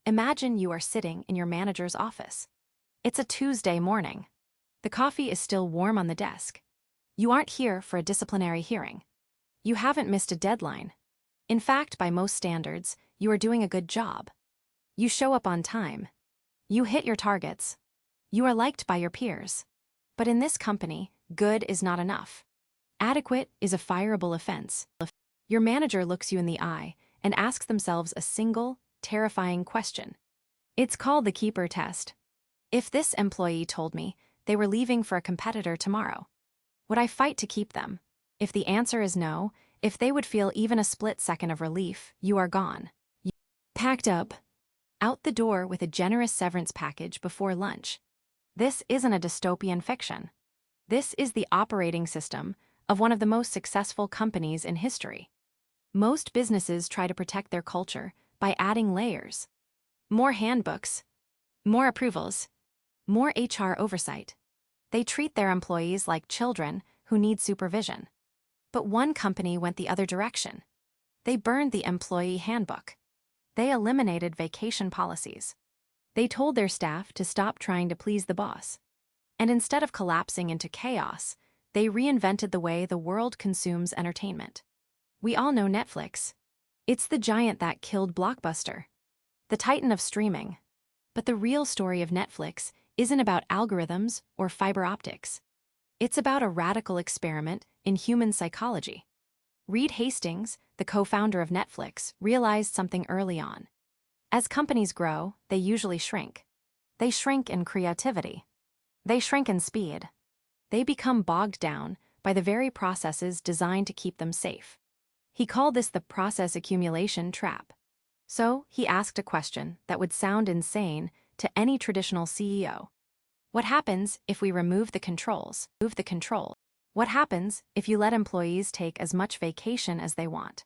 Imagine you are sitting in your manager's office. It's a Tuesday morning. The coffee is still warm on the desk. You aren't here for a disciplinary hearing. You haven't missed a deadline. In fact, by most standards, you are doing a good job. You show up on time. You hit your targets. You are liked by your peers. But in this company, good is not enough. Adequate is a fireable offense. Your manager looks you in the eye and asks themselves a single, terrifying question. It's called the keeper test. If this employee told me they were leaving for a competitor tomorrow, would I fight to keep them? If the answer is no, if they would feel even a split second of relief, you are gone. Packed up, out the door with a generous severance package before lunch. This isn't a dystopian fiction. This is the operating system of one of the most successful companies in history. Most businesses try to protect their culture by adding layers. More handbooks, more approvals, more HR oversight. They treat their employees like children who need supervision. But one company went the other direction. They burned the employee handbook. They eliminated vacation policies. They told their staff to stop trying to please the boss. And instead of collapsing into chaos, they reinvented the way the world consumes entertainment. We all know Netflix. It's the giant that killed Blockbuster, the titan of streaming. But the real story of Netflix isn't about algorithms or fiber optics. It's about a radical experiment in human psychology. Reed Hastings, the co-founder of Netflix, realized something early on. As companies grow, they usually shrink. They shrink in creativity. They shrink in speed. They become bogged down by the very processes designed to keep them safe. He called this the process accumulation trap. So he asked a question that would sound insane to any traditional CEO. What happens if we remove the controls? What happens if you let employees take as much vacation as they want?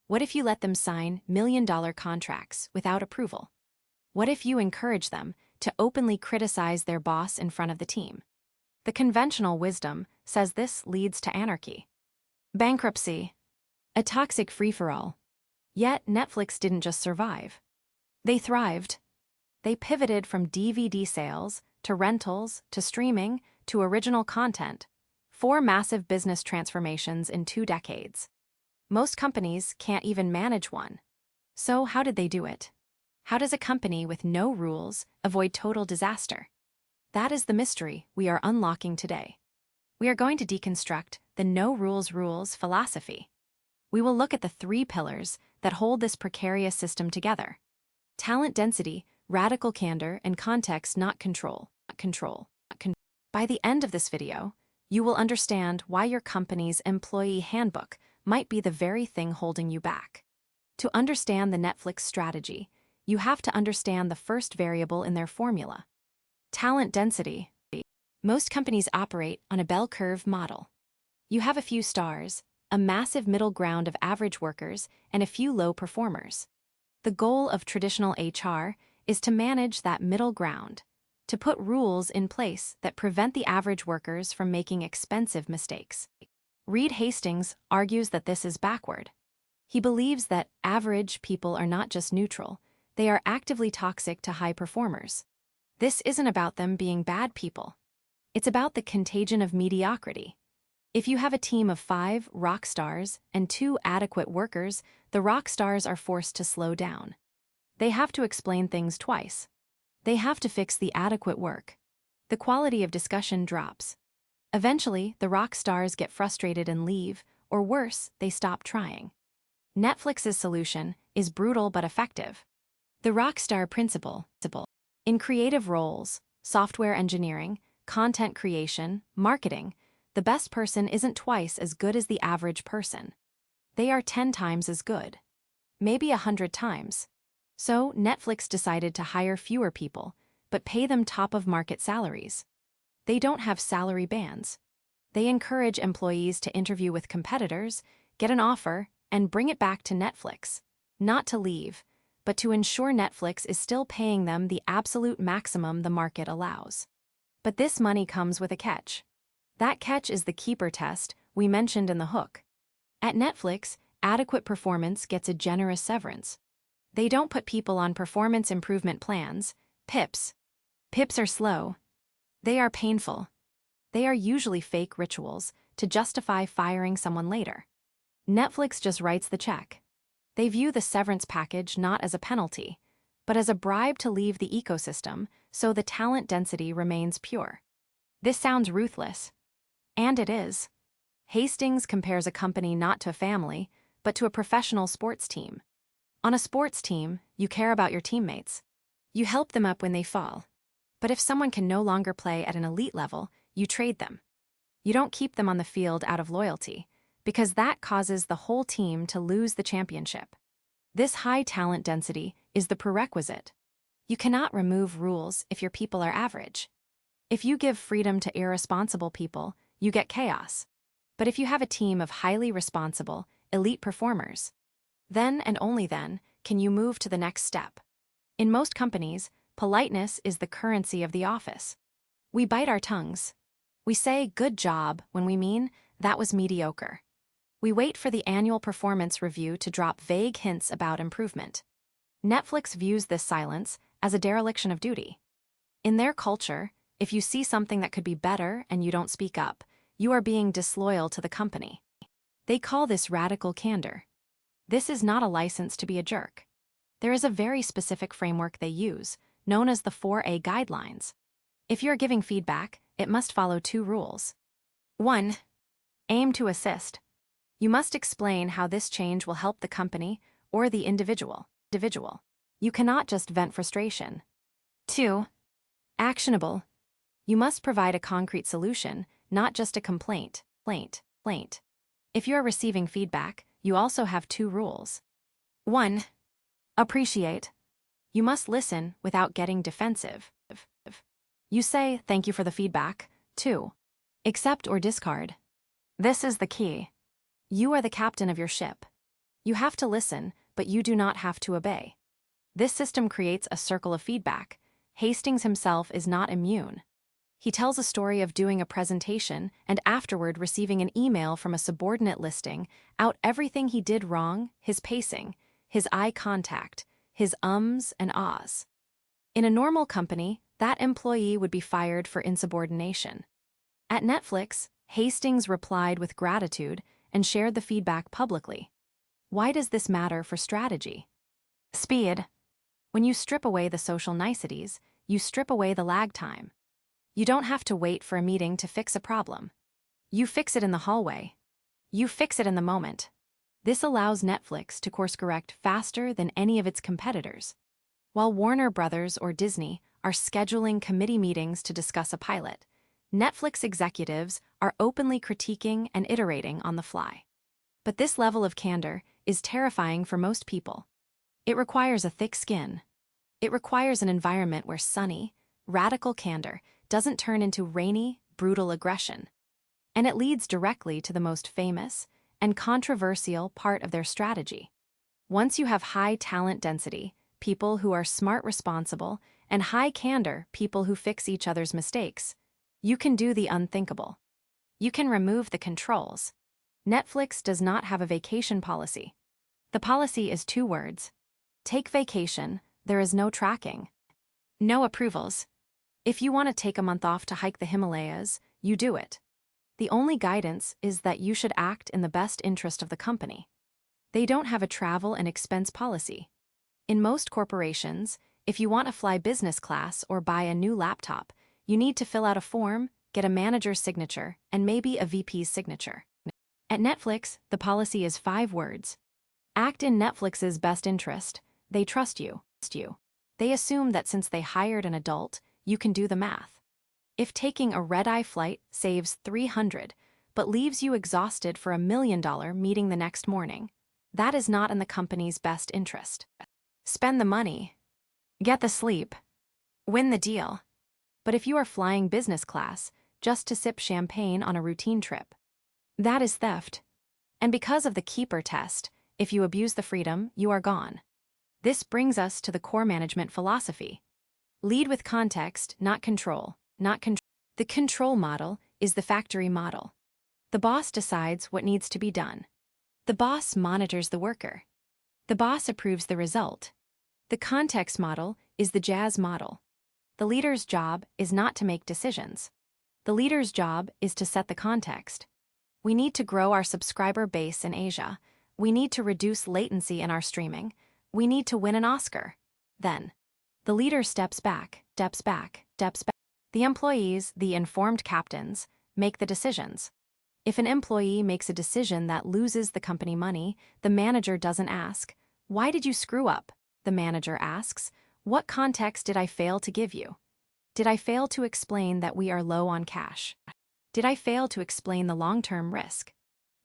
What if you let them sign million-dollar contracts without approval? What if you encourage them to openly criticize their boss in front of the team? The conventional wisdom says this leads to anarchy, bankruptcy, a toxic free-for-all. Yet Netflix didn't just survive. They thrived. They pivoted from DVD sales to rentals to streaming to original content. 4 massive business transformations in 2 decades. Most companies can't even manage one. So how did they do it? How does a company with no rules avoid total disaster? That is the mystery we are unlocking today. We are going to deconstruct the no rules philosophy. We will look at the 3 pillars that hold this precarious system together. Talent density, radical candor, and context, not control. By the end of this video, you will understand why your company's employee handbook might be the very thing holding you back. To understand the Netflix strategy, you have to understand the first variable in their formula: talent density. Most companies operate on a bell curve model. You have a few stars, a massive middle ground of average workers, and a few low performers. The goal of traditional HR is to manage that middle ground, to put rules in place that prevent the average workers from making expensive mistakes. Reed Hastings argues that this is backward. He believes that average people are not just neutral, they are actively toxic to high performers. This isn't about them being bad people. It's about the contagion of mediocrity. If you have a team of 5 rock stars and 2 adequate workers, the rock stars are forced to slow down. They have to explain things twice. They have to fix the adequate work. The quality of discussion drops. Eventually, the rock stars get frustrated and leave, or worse, they stop trying. Netflix's solution is brutal but effective. The rockstar principle. In creative roles, software engineering, content creation, marketing, the best person isn't twice as good as the average person. They are 10 times as good. Maybe 100 times. So Netflix decided to hire fewer people, but pay them top-of-market salaries. They don't have salary bands. They encourage employees to interview with competitors, get an offer, and bring it back to Netflix. Not to leave, but to ensure Netflix is still paying them the absolute maximum the market allows. But this money comes with a catch. That catch is the keeper test we mentioned in the hook. At Netflix, adequate performance gets a generous severance. They don't put people on performance improvement plans, PIPs. PIPs are slow. They are painful. They are usually fake rituals to justify firing someone later. Netflix just writes the check. They view the severance package not as a penalty, but as a bribe to leave the ecosystem so the talent density remains pure. This sounds ruthless. And it is. Hastings compares a company not to a family, but to a professional sports team. On a sports team, you care about your teammates. You help them up when they fall. But if someone can no longer play at an elite level, you trade them. You don't keep them on the field out of loyalty, because that causes the whole team to lose the championship. This high talent density is the prerequisite. You cannot remove rules if your people are average. If you give freedom to irresponsible people, you get chaos. But if you have a team of highly responsible, elite performers, then and only then can you move to the next step. In most companies, politeness is the currency of the office. We bite our tongues. We say good job when we mean that was mediocre. We wait for the annual performance review to drop vague hints about improvement. Netflix views this silence as a dereliction of duty. In their culture, if you see something that could be better and you don't speak up, you are being disloyal to the company. They call this radical candor. This is not a license to be a jerk. There is a very specific framework they use, known as the 4A guidelines. If you're giving feedback, it must follow 2 rules. 1. Aim to assist. You must explain how this change will help the company or the individual. You cannot just vent frustration. 2. Actionable. You must provide a concrete solution, not just a complaint. If you are receiving feedback, you also have 2 rules. 1. Appreciate. You must listen without getting defensive. You say, thank you for the feedback. 2. Accept or discard. This is the key. You are the captain of your ship. You have to listen, but you do not have to obey. This system creates a circle of feedback. Hastings himself is not immune. He tells a story of doing a presentation and afterward receiving an email from a subordinate listing out everything he did wrong, his pacing, his eye contact, his ums and ahs. In a normal company, that employee would be fired for insubordination. At Netflix, Hastings replied with gratitude and shared the feedback publicly. Why does this matter for strategy? Speed. When you strip away the social niceties, you strip away the lag time. You don't have to wait for a meeting to fix a problem. You fix it in the hallway. You fix it in the moment. This allows Netflix to course correct faster than any of its competitors. While Warner Brothers or Disney are scheduling committee meetings to discuss a pilot, Netflix executives are openly critiquing and iterating on the fly. But this level of candor is terrifying for most people. It requires a thick skin. It requires an environment where sunny, radical candor doesn't turn into rainy, brutal aggression. And it leads directly to the most famous and controversial part of their strategy. Once you have high talent density, people who are smart, responsible, and high candor, people who fix each other's mistakes, you can do the unthinkable. You can remove the controls. Netflix does not have a vacation policy. The policy is 2 words. Take vacation, there is no tracking. No approvals. If you want to take a month off to hike the Himalayas, you do it. The only guidance is that you should act in the best interest of the company. They don't have a travel and expense policy. In most corporations, if you want to fly business class or buy a new laptop, you need to fill out a form, get a manager's signature, and maybe a VP's signature. At Netflix, the policy is 5 words. Act in Netflix's best interest. They trust you. They assume that since they hired an adult, you can do the math. If taking a red-eye flight saves $300 but leaves you exhausted for $1 million meeting the next morning, that is not in the company's best interest. Spend the money. Get the sleep. Win the deal. But if you are flying business class just to sip champagne on a routine trip, that is theft. And because of the keeper test, if you abuse the freedom, you are gone. This brings us to the core management philosophy. Lead with context, not control. The control model is the factory model. The boss decides what needs to be done. The boss monitors the worker. The boss approves the result. The context model is the jazz model. The leader's job is not to make decisions. The leader's job is to set the context. We need to grow our subscriber base in Asia. We need to reduce latency in our streaming. We need to win an Oscar. Then, the leader steps back. The employees, the informed captains, make the decisions. If an employee makes a decision that loses the company money, the manager doesn't ask, "Why did you screw up?" The manager asks, "What context did I fail to give you? Did I fail to explain that we are low on cash? Did I fail to explain the long-term risk?"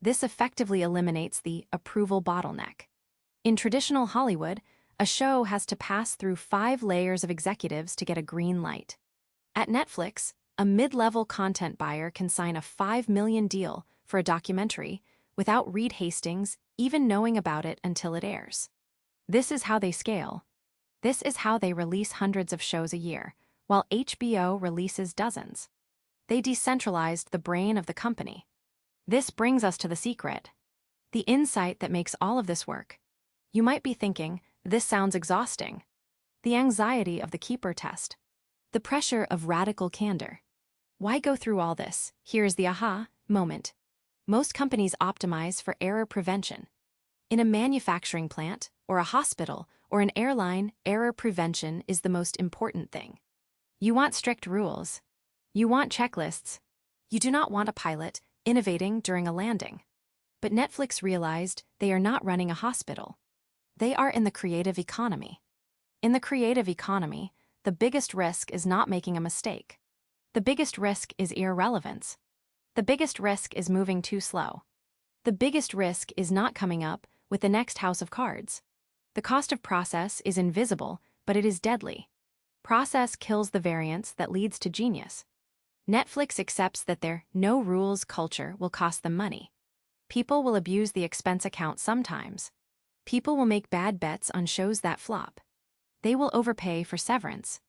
This effectively eliminates the approval bottleneck. In traditional Hollywood, a show has to pass through 5 layers of executives to get a green light. At Netflix, a mid-level content buyer can sign a $5 million deal for a documentary without Reed Hastings even knowing about it until it airs. This is how they scale. This is how they release hundreds of shows a year, while HBO releases dozens. They decentralized the brain of the company. This brings us to the secret. The insight that makes all of this work. You might be thinking, this sounds exhausting. The anxiety of the keeper test. The pressure of radical candor. Why go through all this? Here's the aha moment. Most companies optimize for error prevention. In a manufacturing plant, or a hospital, or an airline, error prevention is the most important thing. You want strict rules. You want checklists. You do not want a pilot innovating during a landing. But Netflix realized they are not running a hospital. They are in the creative economy. In the creative economy, the biggest risk is not making a mistake. The biggest risk is irrelevance. The biggest risk is moving too slow. The biggest risk is not coming up with the next house of cards. The cost of process is invisible, but it is deadly. Process kills the variance that leads to genius. Netflix accepts that their no-rules culture will cost them money. People will abuse the expense account sometimes. People will make bad bets on shows that flop. They will overpay for severance.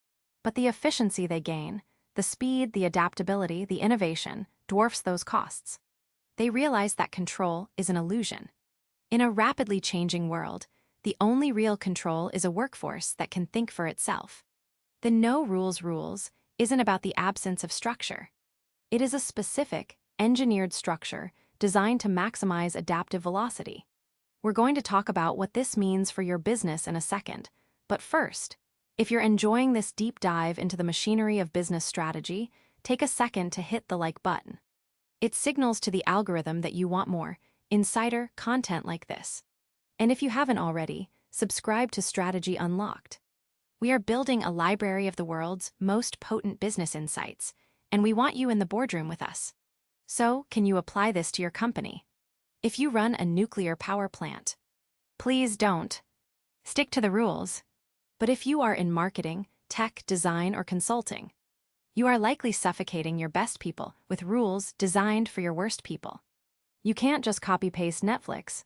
But the efficiency they gain, the speed, the adaptability, the innovation, dwarfs those costs. They realize that control is an illusion. In a rapidly changing world, the only real control is a workforce that can think for itself. The no-rules rules isn't about the absence of structure. It is a specific, engineered structure designed to maximize adaptive velocity. We're going to talk about what this means for your business in a second. But first, if you're enjoying this deep dive into the machinery of business strategy, take a second to hit the like button. It signals to the algorithm that you want more insider content like this. And if you haven't already, subscribe to Strategy Unlocked. We are building a library of the world's most potent business insights, and we want you in the boardroom with us. So, can you apply this to your company? If you run a nuclear power plant, please don't. Stick to the rules. But if you are in marketing, tech, design, or consulting, you are likely suffocating your best people with rules designed for your worst people. You can't just copy-paste Netflix.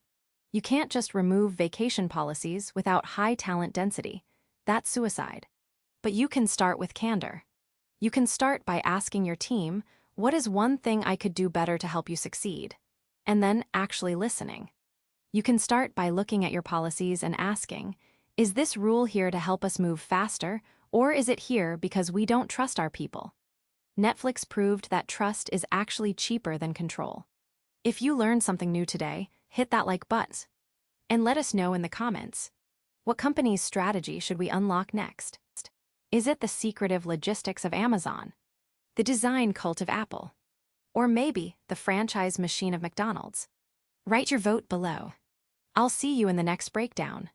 You can't just remove vacation policies without high talent density. That's suicide. But you can start with candor. You can start by asking your team, what is one thing I could do better to help you succeed? And then actually listening. You can start by looking at your policies and asking, is this rule here to help us move faster, or is it here because we don't trust our people? Netflix proved that trust is actually cheaper than control. If you learned something new today, hit that like button. And let us know in the comments. What company's strategy should we unlock next? Is it the secretive logistics of Amazon? The design cult of Apple? Or maybe the franchise machine of McDonald's? Write your vote below. I'll see you in the next breakdown.